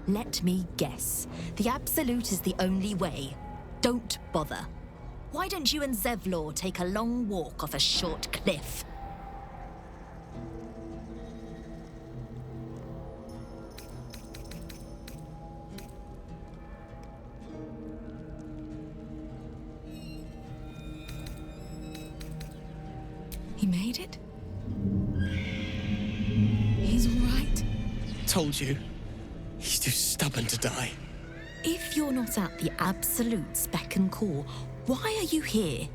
Let me guess. The Absolute is the only way. Don't bother. Why don't you and Zevlor take a long walk off a short cliff? He made it? He's all right? Told you. He's too stubborn to die. If you're not at the Absolute's beck and call, why are you here?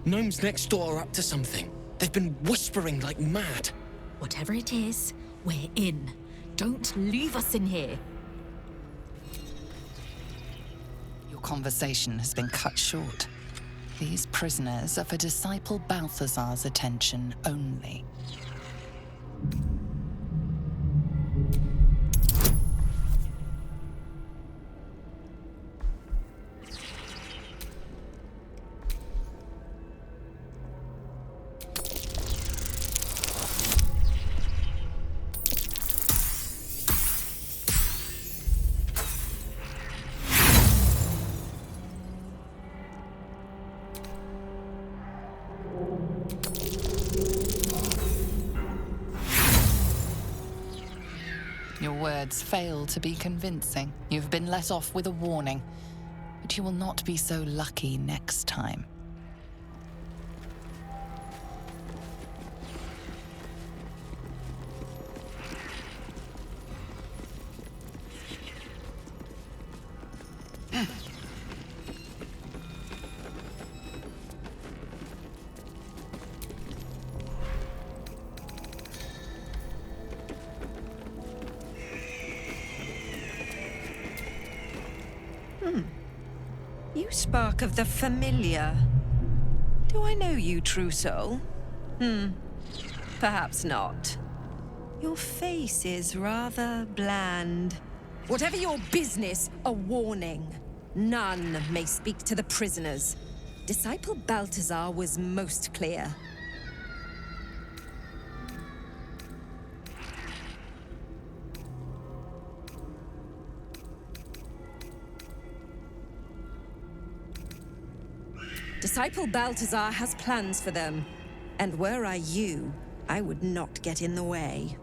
Gnomes next door are up to something. They've been whispering like mad. Whatever it is, we're in. Don't leave us in here. Your conversation has been cut short. These prisoners are for Disciple Balthazar's attention only. Your words fail to be convincing. You've been let off with a warning, but you will not be so lucky next time. You spark of the familiar. Do I know you, true soul? Perhaps not. Your face is rather bland. Whatever your business, a warning. None may speak to the prisoners. Disciple Balthazar was most clear. Disciple Balthazar has plans for them, and were I you, I would not get in the way.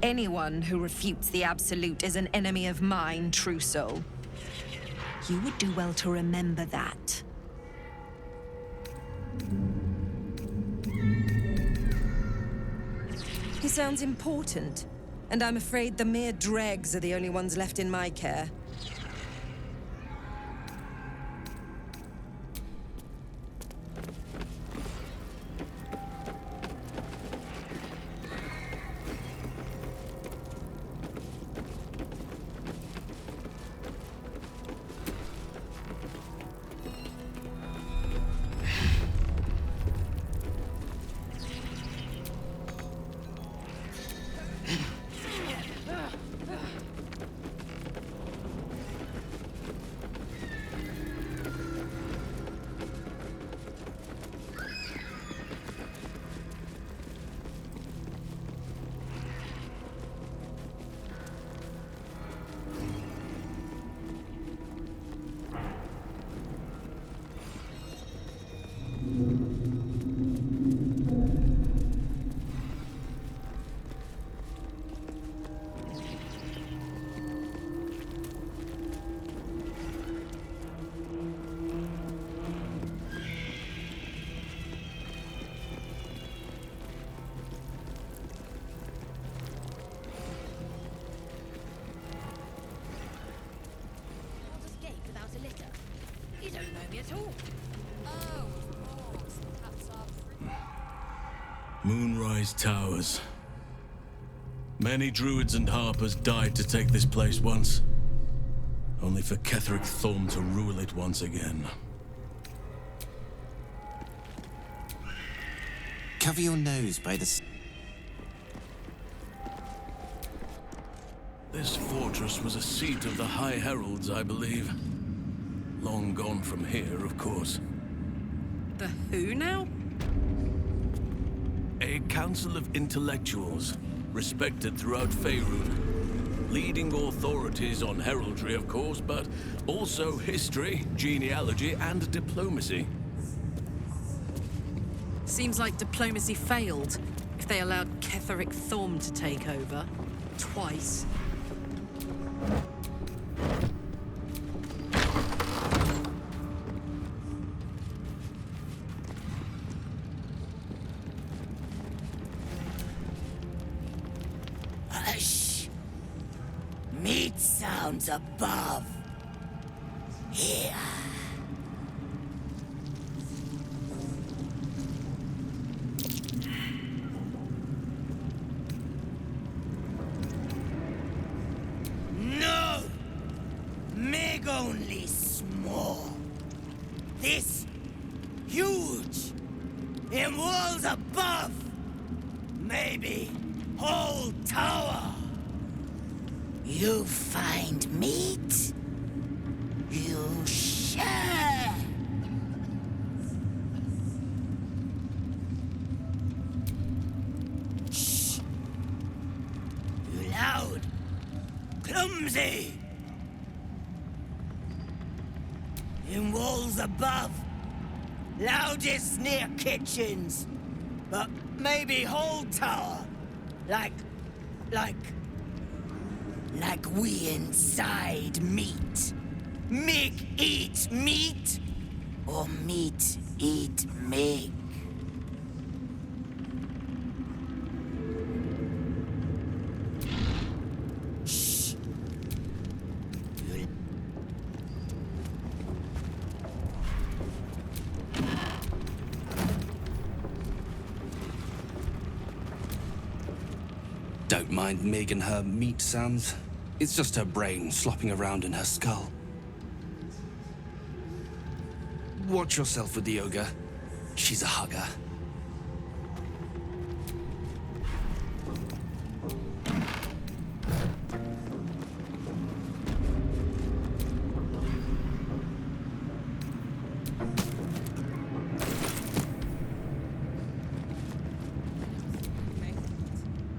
Anyone who refutes the Absolute is an enemy of mine, true soul. You would do well to remember that. He sounds important, and I'm afraid the mere dregs are the only ones left in my care. Moonrise Towers. Many druids and harpers died to take this place once, only for Ketheric Thorm to rule it once again. Cover your nose by the... This fortress was a seat of the High Heralds, I believe. Long gone from here, of course. The who now? a council of intellectuals, respected throughout Faerun. Leading authorities on heraldry, of course, but also history, genealogy, and diplomacy. Seems like diplomacy failed if they allowed Ketheric Thorm to take over. Twice. Hush! Meat sounds above. Here. No! Meg only small. This huge. In walls above. Maybe whole tower. You find meat? You share. Shh. You loud. Clumsy. In walls above. Loudest near kitchens. But maybe whole tower. Like we inside meat. Mig eat meat, or meat eat Mig. Shh. Don't mind Mig and her meat sounds. It's just her brain slopping around in her skull. Watch yourself with the ogre. She's a hugger.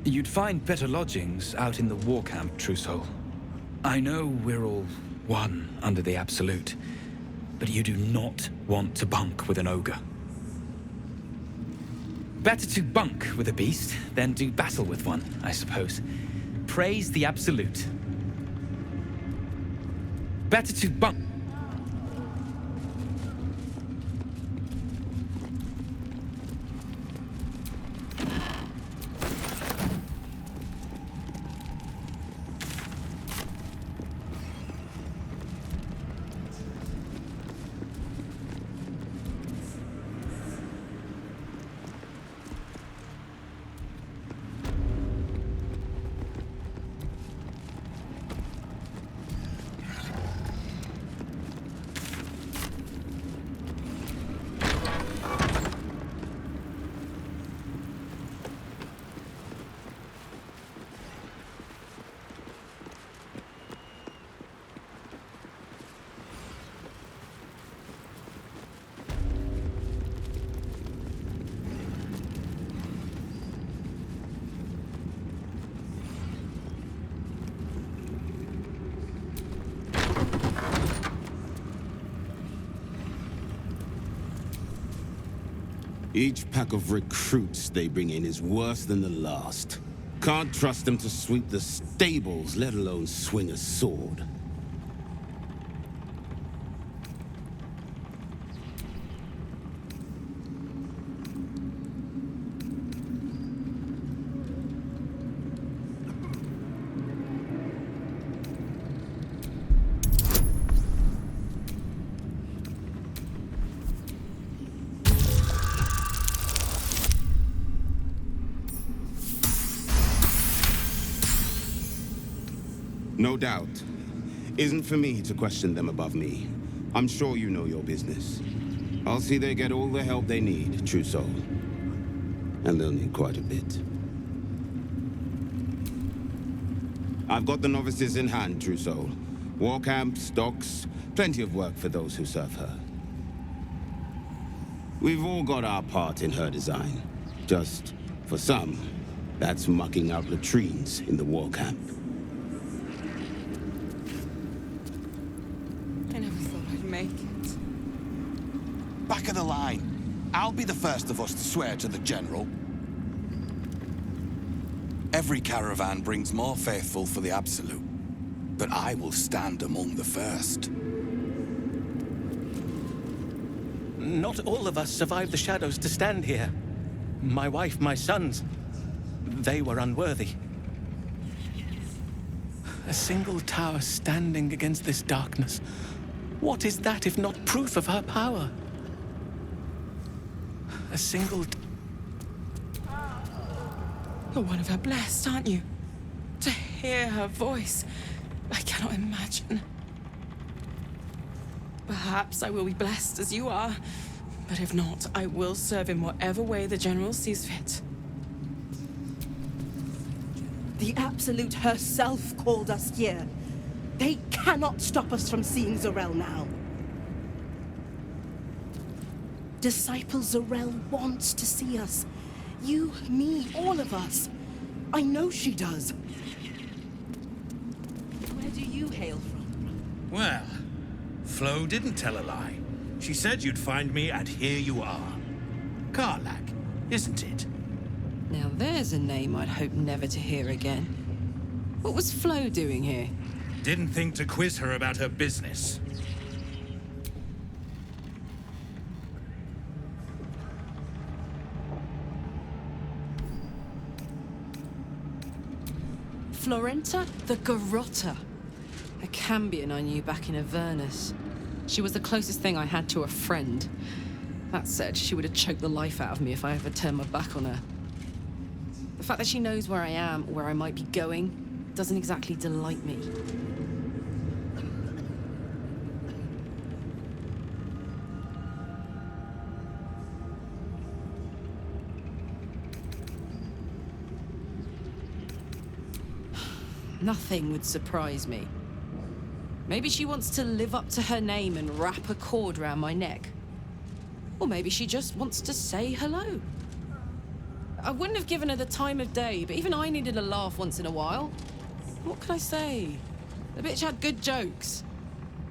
You'd find better lodgings out in the war camp, true soul. I know we're all one under the Absolute, but you do not want to bunk with an ogre. Better to bunk with a beast than do battle with one, I suppose. Praise the Absolute. Better to bunk... Each pack of recruits they bring in is worse than the last. Can't trust them to sweep the stables, let alone swing a sword. No doubt. Isn't for me to question them above me. I'm sure you know your business. I'll see they get all the help they need, true soul. And they'll need quite a bit. I've got the novices in hand, true soul. War camps, docks, plenty of work for those who serve her. We've all got our part in her design. Just For some, that's mucking out latrines in the war camp. I never thought I'd make it. Back of the line. I'll be the first of us to swear to the General. Every caravan brings more faithful for the Absolute, but I will stand among the first. Not all of us survived the shadows to stand here. My wife, my sons, they were unworthy. A single tower standing against this darkness. What is that if not proof of her power? A single... You're one of her blessed, aren't you? To hear her voice, I cannot imagine. Perhaps I will be blessed as you are, but if not, I will serve in whatever way the General sees fit. The Absolute herself called us here. They cannot stop us from seeing Zorel now. Disciple Zorel wants to see us. You, me, all of us. I know she does. Where do you hail from? Well, Flo didn't tell a lie. She said you'd find me, and here you are. Karlak, isn't it? Now there's a name I'd hope never to hear again. What was Flo doing here? Didn't think to quiz her about her business. Florenta the Garotta. A Cambion I knew back in Avernus. She was the closest thing I had to a friend. That said, she would have choked the life out of me if I ever turned my back on her. The fact that she knows where I am, where I might be going, doesn't exactly delight me. Nothing would surprise me. Maybe she wants to live up to her name and wrap a cord around my neck. Or maybe she just wants to say hello. I wouldn't have given her the time of day, but even I needed a laugh once in a while. What can I say? The bitch had good jokes.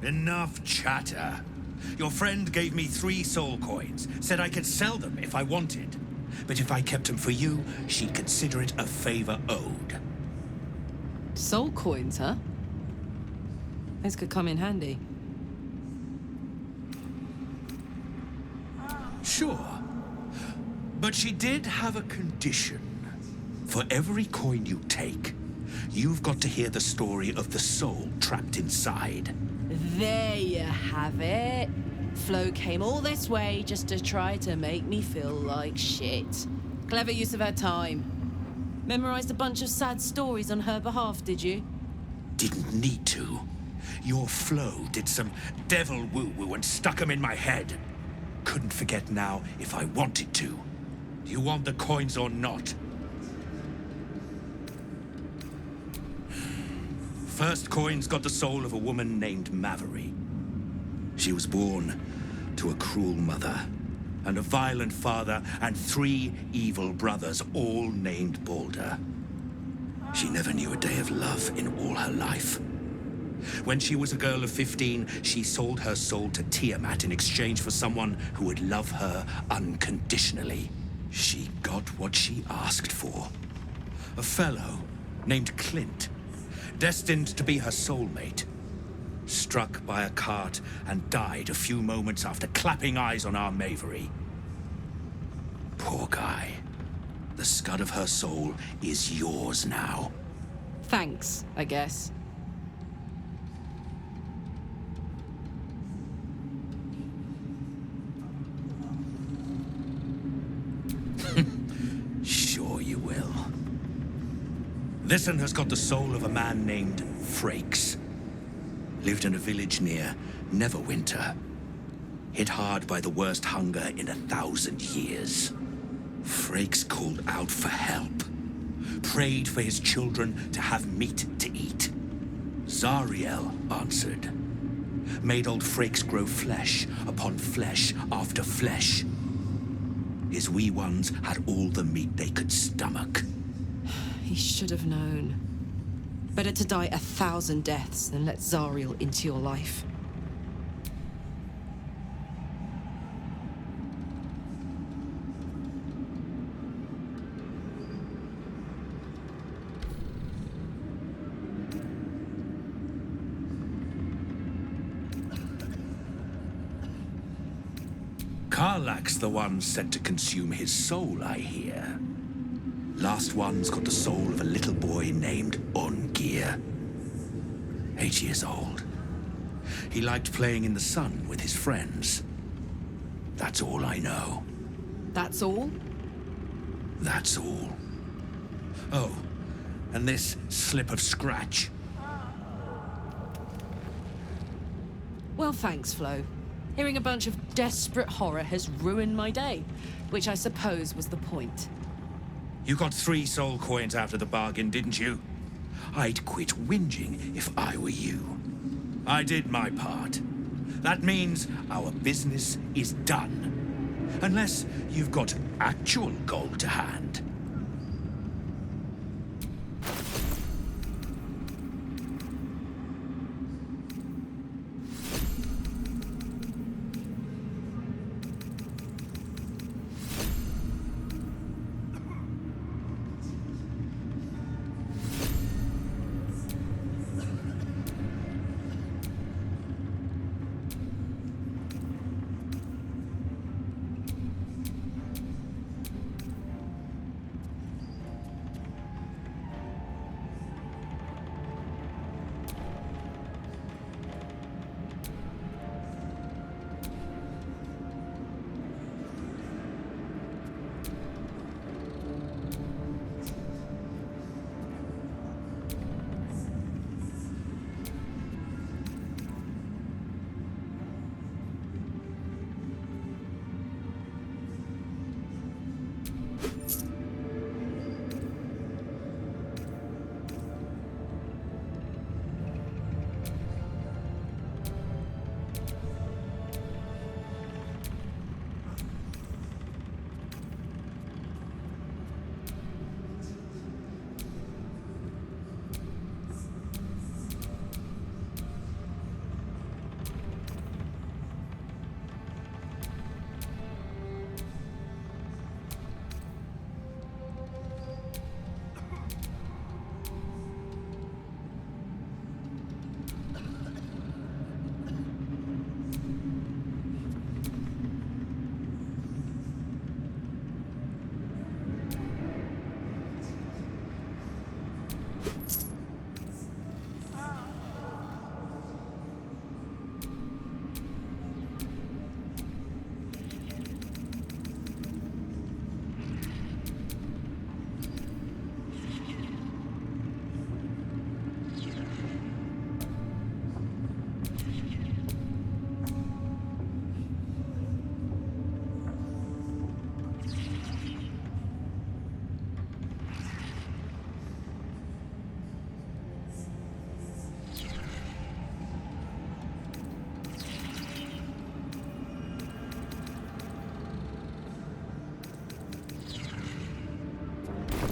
Enough chatter. Your friend gave me 3 soul coins, said I could sell them if I wanted. But if I kept them for you, she'd consider it a favor owed. Soul coins, huh? Those could come in handy. Sure. But she did have a condition. For every coin you take, you've got to hear the story of the soul trapped inside. There you have it. Flo came all this way just to try to make me feel like shit. Clever use of her time. Memorized a bunch of sad stories on her behalf, did you? Didn't need to. Your Flo did some devil woo-woo and stuck 'em in my head. Couldn't forget now if I wanted to. Do you want the coins or not? First coin's got the soul of a woman named Mavery. She was born to a cruel mother, and a violent father, and 3 evil brothers, all named Baldur. She never knew a day of love in all her life. When she was a girl of 15, she sold her soul to Tiamat in exchange for someone who would love her unconditionally. She got what she asked for. A fellow named Clint, destined to be her soulmate. Struck by a cart and died a few moments after clapping eyes on our Mavery. Poor guy. The scud of her soul is yours now. Thanks, I guess. Sure you will. This one has got the soul of a man named Frakes. Lived in a village near Neverwinter. Hit hard by the worst hunger in 1,000 years. Frakes called out for help. Prayed for his children to have meat to eat. Zariel answered. Made old Frakes grow flesh upon flesh after flesh. His wee ones had all the meat they could stomach. He should have known. Better to die 1,000 deaths than let Zariel into your life. Karlach's the one sent to consume his soul, I hear. Last one's got the soul of a little boy named Ongir. 8 years old. He liked playing in the sun with his friends. That's all I know. That's all? That's all. Oh, and this slip of scratch. Well, thanks, Flo. Hearing a bunch of desperate horror has ruined my day, which I suppose was the point. You got 3 soul coins after the bargain, didn't you? I'd quit whinging if I were you. I did my part. That means our business is done. Unless you've got actual gold to hand.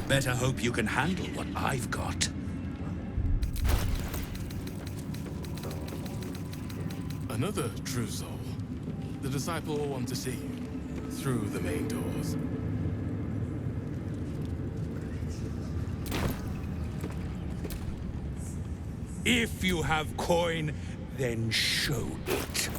Better hope you can handle what I've got. Another true soul. The disciple will want to see you through the main doors. If you have coin, then show it.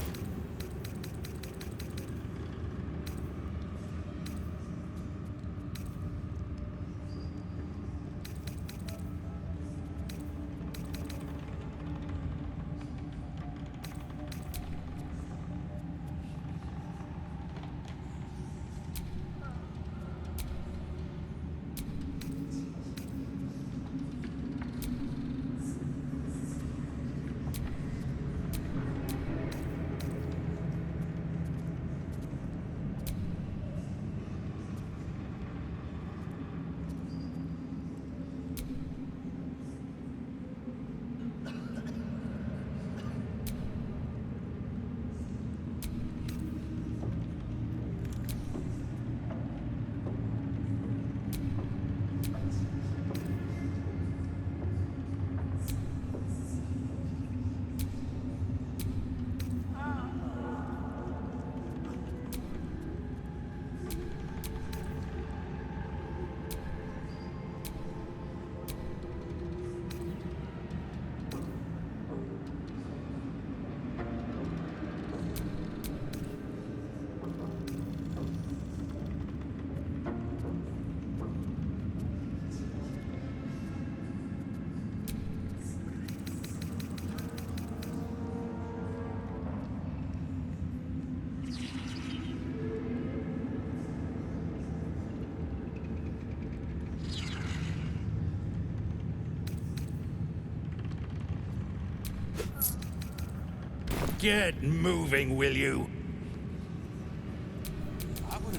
Get moving, will you?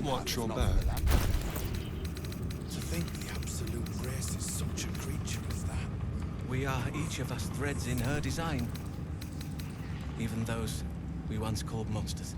Watch your back. To think the Absolute graces such a creature as that. We are each of us threads in her design. Even those we once called monsters.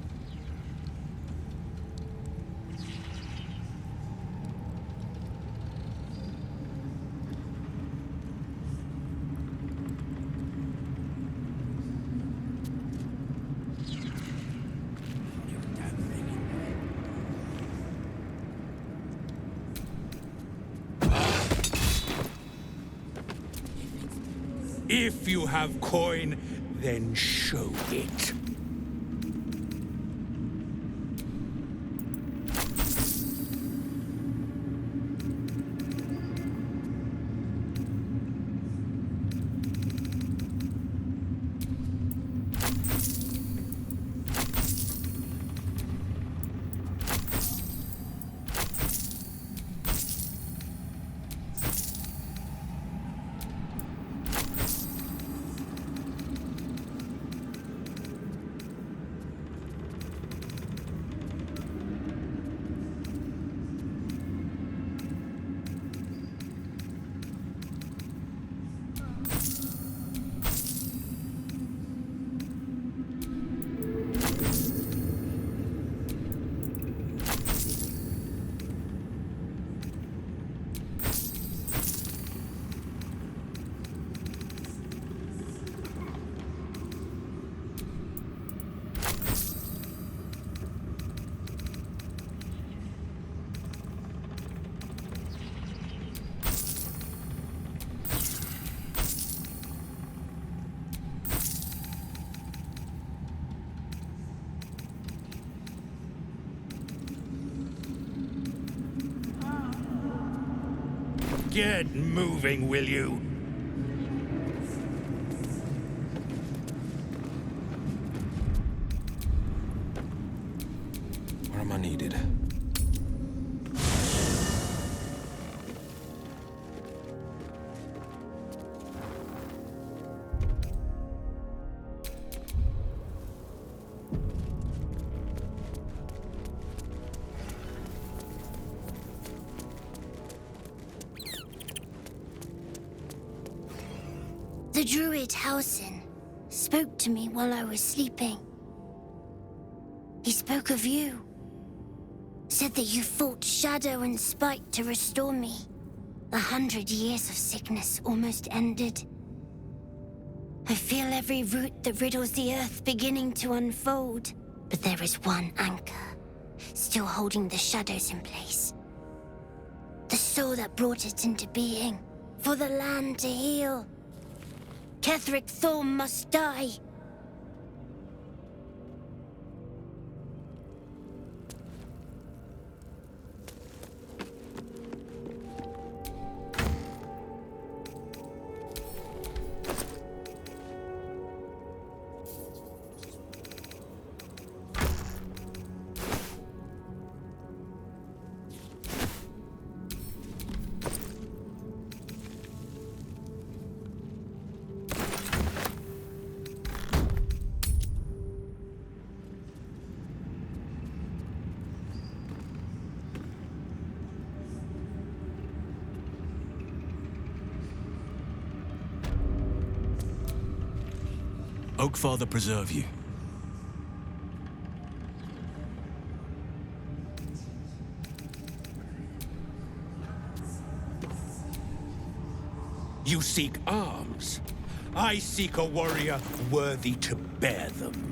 If you have coin, then show it. Get moving, will you? Where am I needed? The druid Halsin spoke to me while I was sleeping. He spoke of you. Said that you fought shadow and spite to restore me. 100 years of sickness almost ended. I feel every root that riddles the earth beginning to unfold. But there is one anchor, still holding the shadows in place. The soul that brought it into being, for the land to heal. Ketheric Thorm must die. Oakfather preserve you. You seek arms. I seek a warrior worthy to bear them.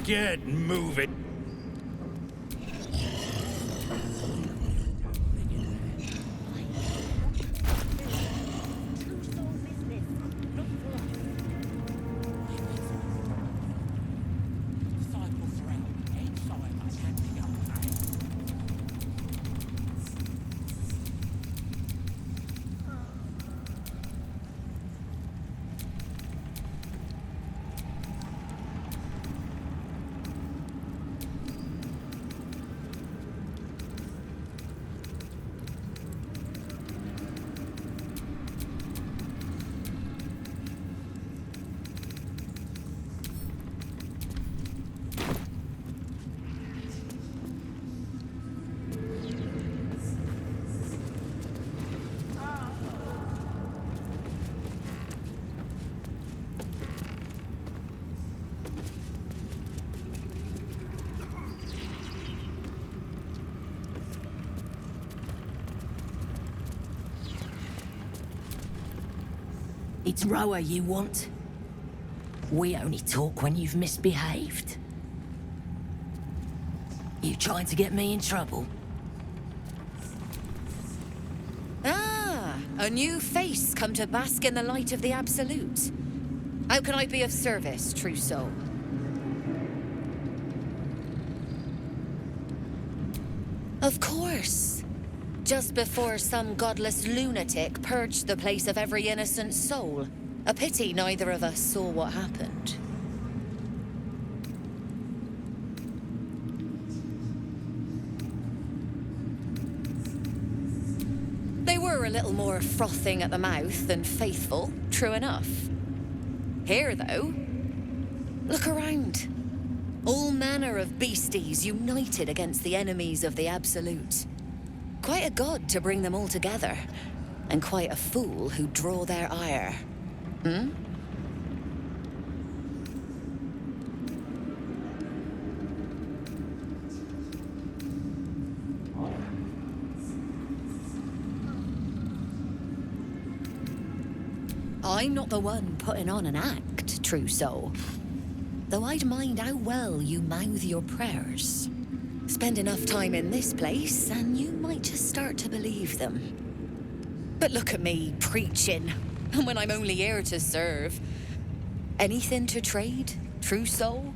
Get moving. It's Roa you want? We only talk when you've misbehaved. You trying to get me in trouble? Ah, a new face come to bask in the light of the Absolute. How can I be of service, true soul? Of course. Just before some godless lunatic purged the place of every innocent soul. A pity neither of us saw what happened. They were a little more frothing at the mouth than faithful, true enough. Here, though, look around. All manner of beasties united against the enemies of the Absolute. Quite a god to bring them all together, and quite a fool who draw their ire. Hmm? I'm not the one putting on an act, true soul. Though I'd mind how well you mouth your prayers. Spend enough time in this place, and you might just start to believe them. But look at me, preaching, when I'm only here to serve. Anything to trade, true soul?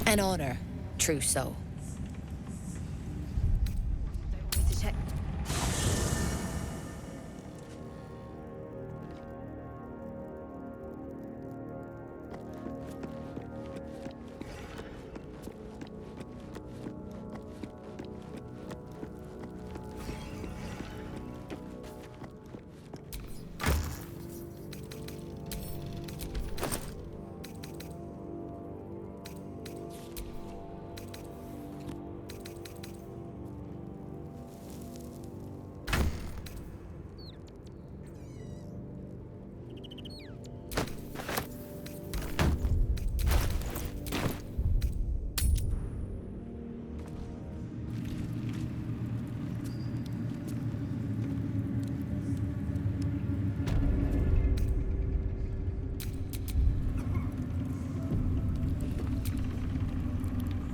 An honor, true soul.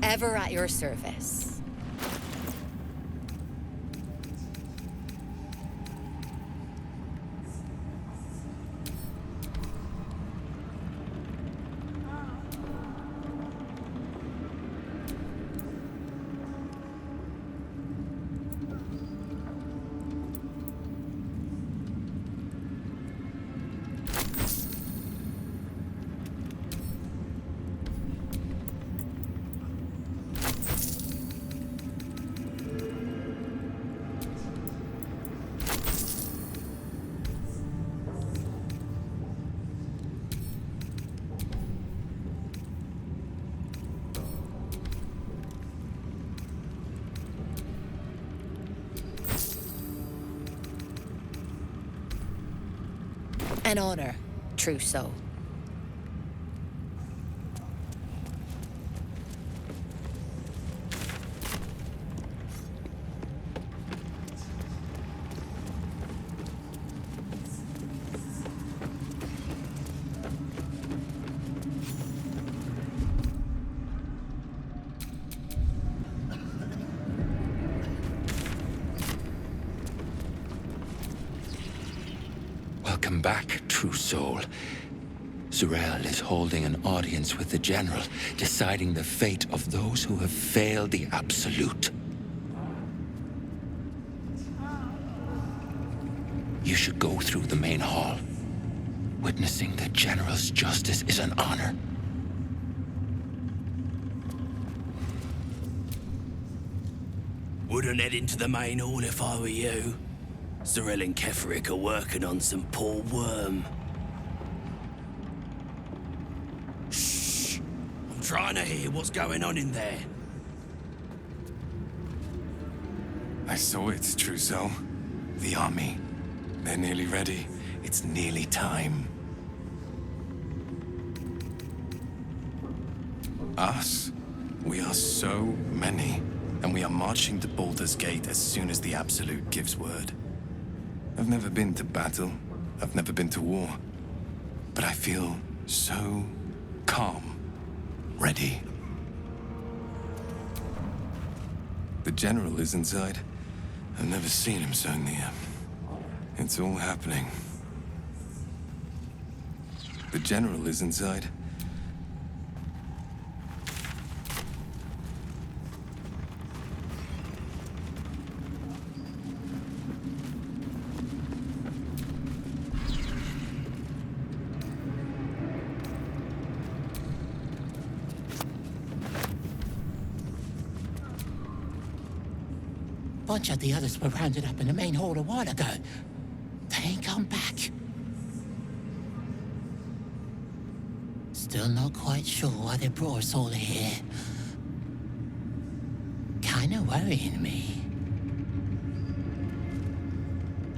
Ever at your service. An honor, true soul. Welcome back, true soul. Zurel is holding an audience with the General, deciding the fate of those who have failed the Absolute. You should go through the main hall. Witnessing the General's justice is an honor. Wouldn't head into the main hall if I were you. Zurel and Ketherick are working on some poor worm. Shh! I'm trying to hear what's going on in there. I saw it, true soul. The army. They're nearly ready. It's nearly time. Us? We are so many, and we are marching to Baldur's Gate as soon as the Absolute gives word. I've never been to battle. I've never been to war. But I feel so calm, ready. The General is inside. I've never seen him so near. It's all happening. The General is inside. Bunch of the others were rounded up in the main hall a while ago. They ain't come back. Still not quite sure why they brought us all here. Kinda worrying me.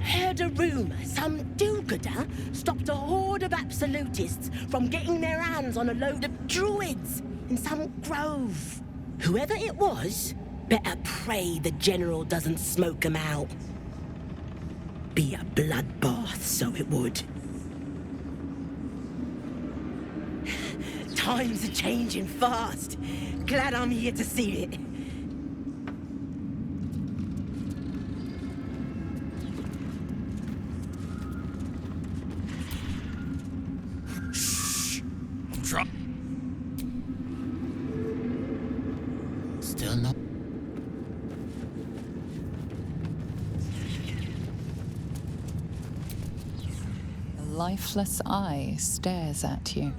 Heard a rumor some do-gooder stopped a horde of absolutists from getting their hands on a load of druids in some grove. Whoever it was, better pray the General doesn't smoke 'em out. Be a bloodbath, so it would. Times are changing fast. Glad I'm here to see it. Shh! I'm trying. Still not. A lifeless eye stares at you.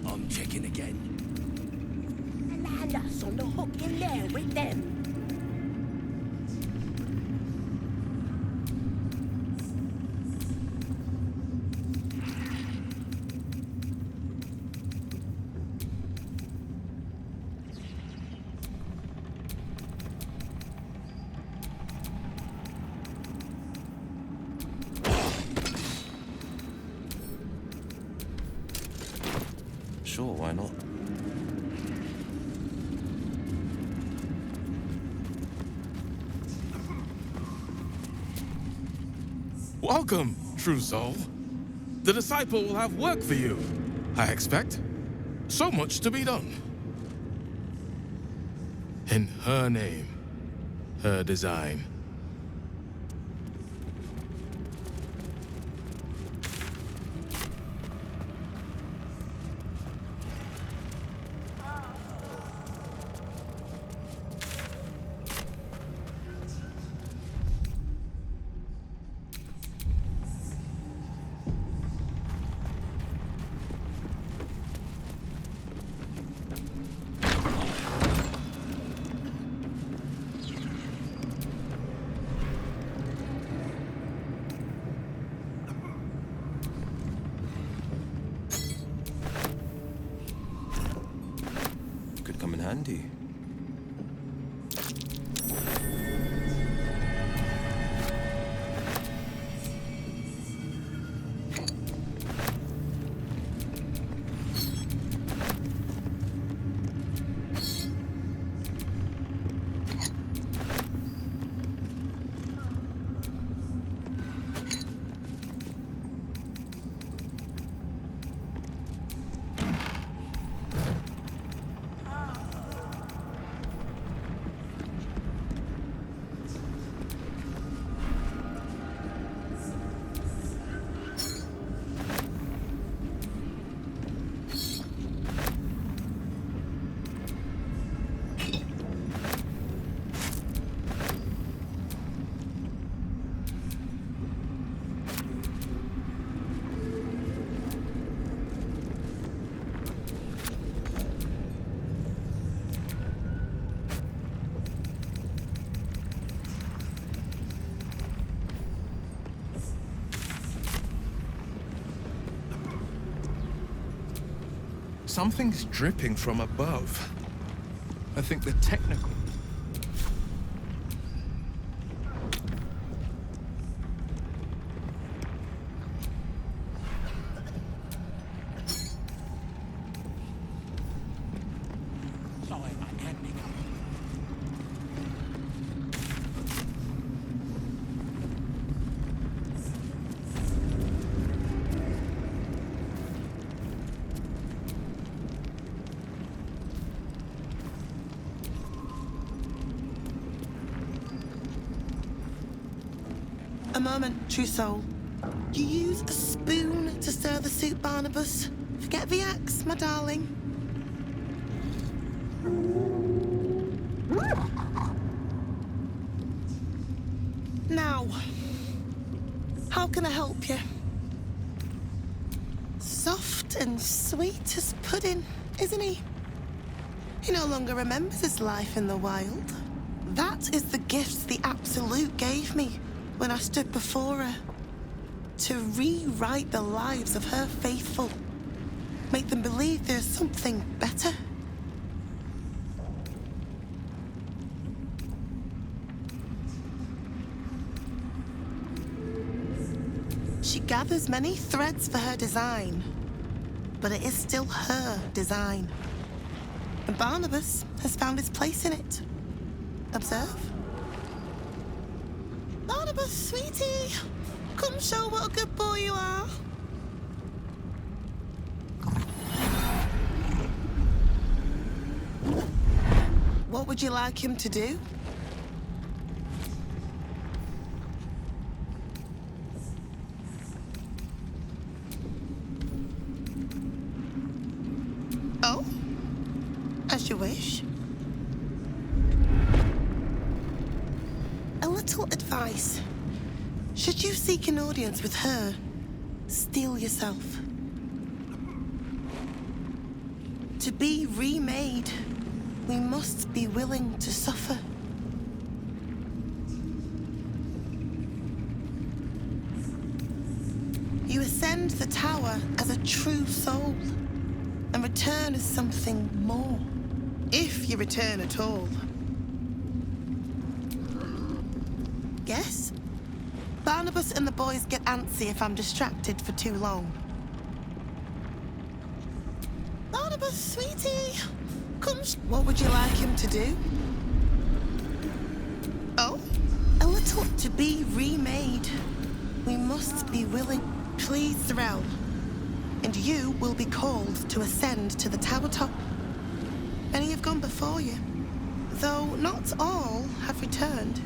I'm checking again. Land us on the hook in there with them. Sure, why not? Welcome, true soul. The disciple will have work for you, I expect. So much to be done. In her name, her design. handy. Something's dripping from above. I think the technical... A moment, true soul. You use a spoon to stir the soup, Barnabas. Forget the axe, my darling. Now, how can I help you? Soft and sweet as pudding, isn't he? He no longer remembers his life in the wild. That is the gift the Absolute gave me when I stood before her. To rewrite the lives of her faithful. Make them believe there's something better. She gathers many threads for her design, but it is still her design. And Barnabas has found his place in it. Observe. Barnabas, sweetie, come show what a good boy you are. What would you like him to do? Oh, as you wish. A little advice. Should you seek an audience with her, steel yourself. To be remade, we must be willing to suffer. You ascend the tower as a true soul, and return as something more. If you return at all. Yes? Barnabas and the boys get antsy if I'm distracted for too long. Barnabas, sweetie, come. What would you like him to do? Oh, a little to be remade. We must be willing. Please, Zarel. And you will be called to ascend to the tower top. Many have gone before you, though not all have returned.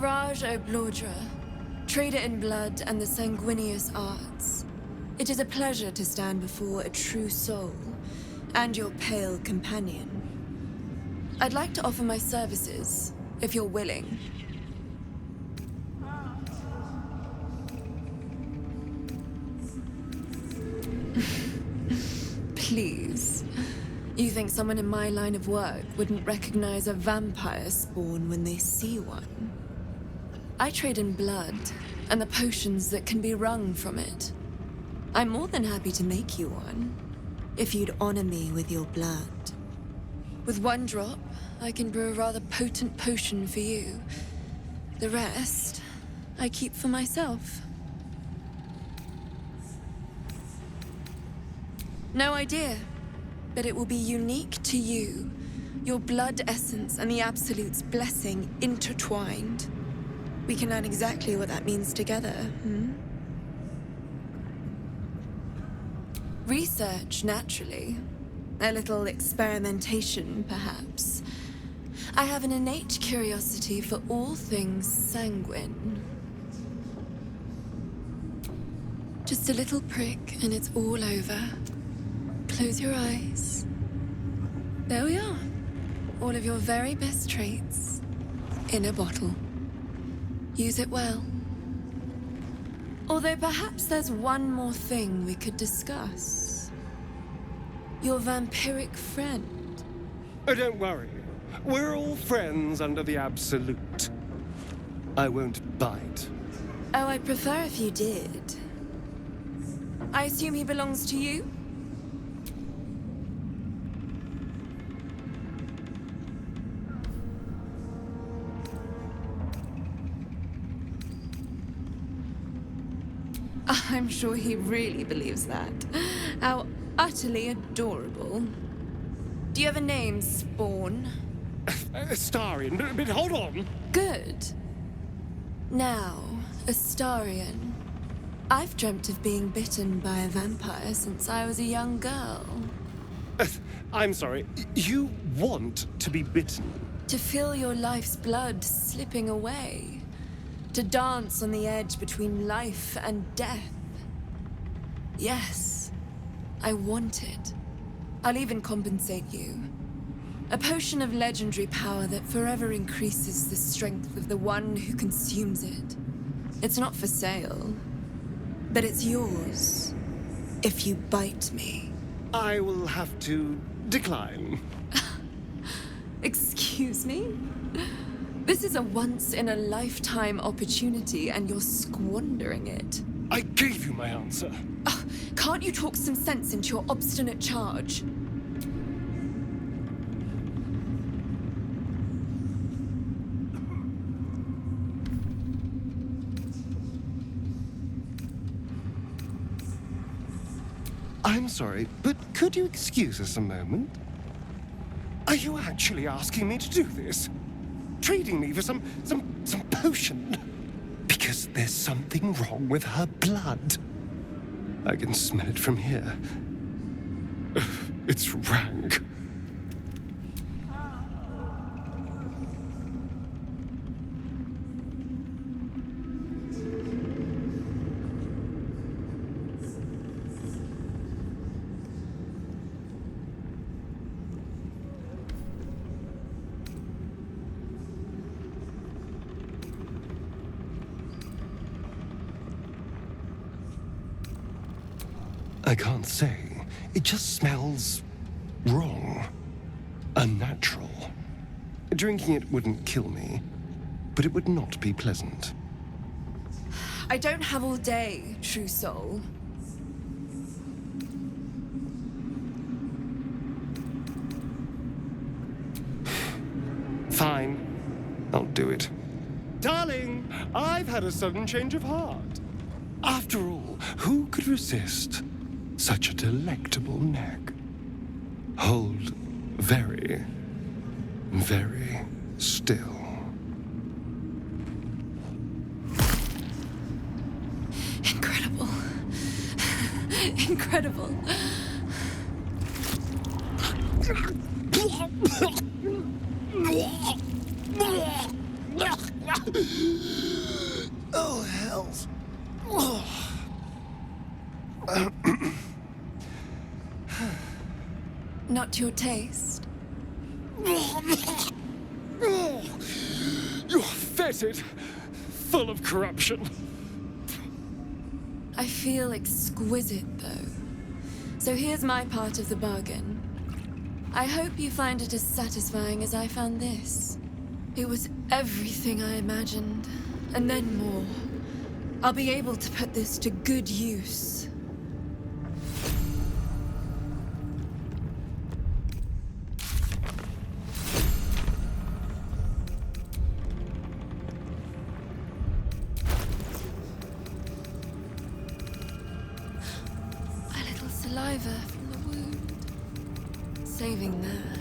Mirage o Blordra, trader in blood and the sanguineous arts. It is a pleasure to stand before a true soul, and your pale companion. I'd like to offer my services, if you're willing. Please. You think someone in my line of work wouldn't recognize a vampire spawn when they see one? I trade in blood, and the potions that can be wrung from it. I'm more than happy to make you one, if you'd honor me with your blood. With one drop, I can brew a rather potent potion for you. The rest, I keep for myself. No idea, but it will be unique to you. Your blood essence and the Absolute's blessing intertwined. We can learn exactly what that means together, Research, naturally. A little experimentation, perhaps. I have an innate curiosity for all things sanguine. Just a little prick and it's all over. Close your eyes. There we are. All of your very best traits in a bottle. Use it well. Although perhaps there's one more thing we could discuss. Your vampiric friend. Oh, don't worry. We're all friends under the Absolute. I won't bite. Oh, I'd prefer if you did. I assume he belongs to you? I'm sure he really believes that. How utterly adorable. Do you have a name, Spawn? Astarion, but hold on. Good. Now, Astarion. I've dreamt of being bitten by a vampire since I was a young girl. I'm sorry, you want to be bitten? To feel your life's blood slipping away. To dance on the edge between life and death. Yes, I want it. I'll even compensate you. A potion of legendary power that forever increases the strength of the one who consumes it. It's not for sale, but it's yours if you bite me. I will have to decline. Excuse me? This is a once-in-a-lifetime opportunity, and you're squandering it. I gave you my answer. Can't you talk some sense into your obstinate charge? I'm sorry, but could you excuse us a moment? Are you actually asking me to do this? Trading me for some potion? Because there's something wrong with her blood. I can smell it from here. It's rank. I can't say. It just smells wrong. Unnatural. Drinking it wouldn't kill me, but it would not be pleasant. I don't have all day, true soul. Fine. I'll do it. Darling, I've had a sudden change of heart. After all, who could resist such a delectable neck? Hold very, very still. Incredible. Incredible. Oh, hells. Not your taste? You're fetid, full of corruption. I feel exquisite, though. So here's my part of the bargain. I hope you find it as satisfying as I found this. It was everything I imagined, and then more. I'll be able to put this to good use. A little saliva from the wound. Saving that.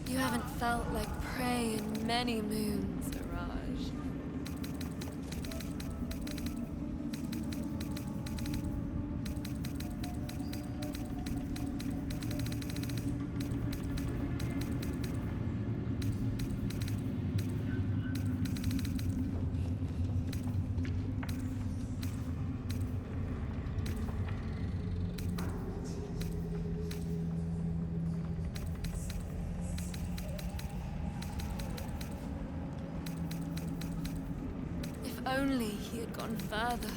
You haven't felt like prey in many moons, Iraj. If only he had gone further.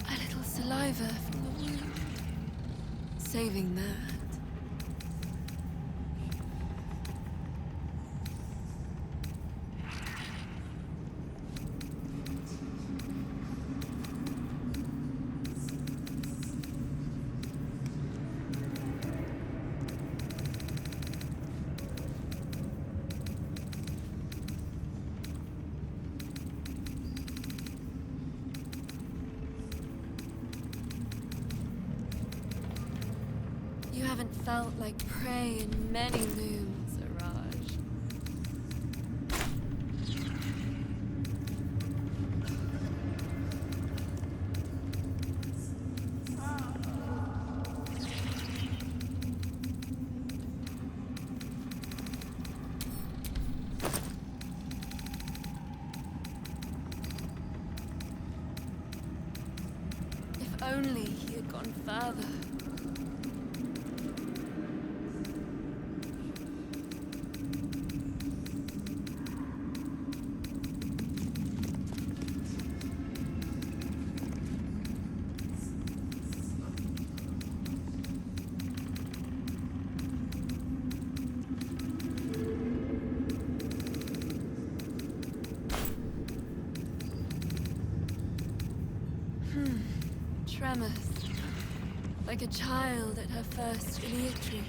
A little saliva from the wound. Saving that. You haven't felt like prey in many moons, Iraj. If only he had gone further. Tremors. Like a child at her first ileatory.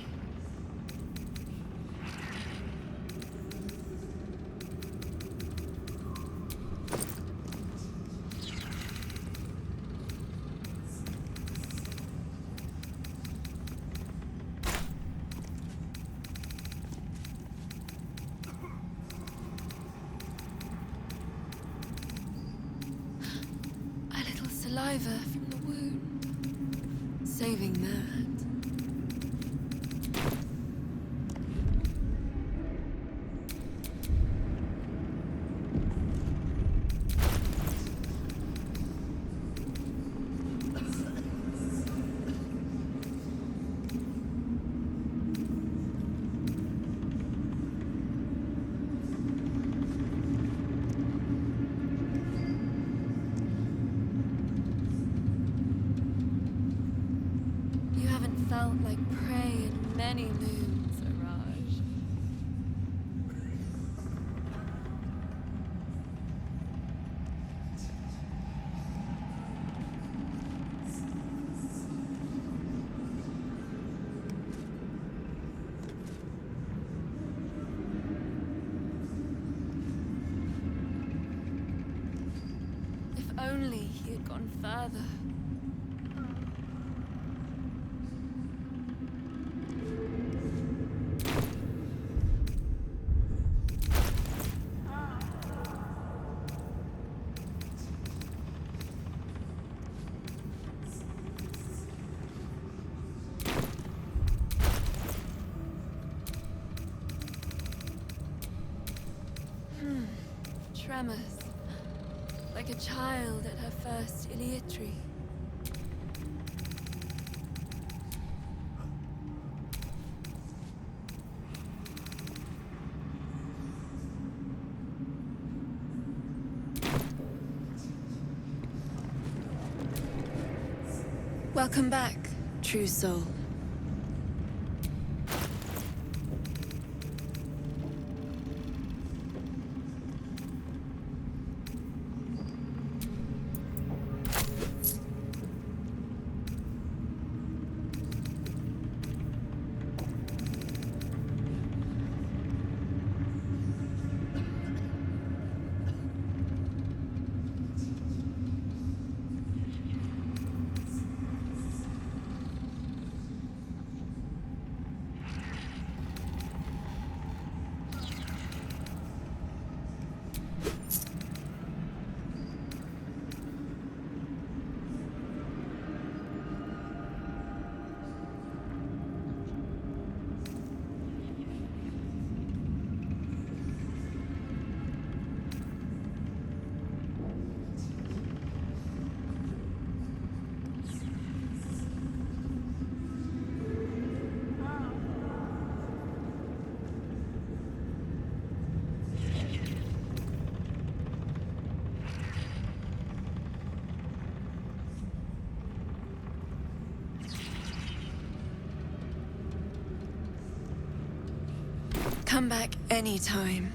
A little saliva from the wound. Saving that. felt like prey in many moons, Araj. If only he had gone further. Tremors. Like a child at her first Iliitry. Welcome back, true soul. Come back anytime.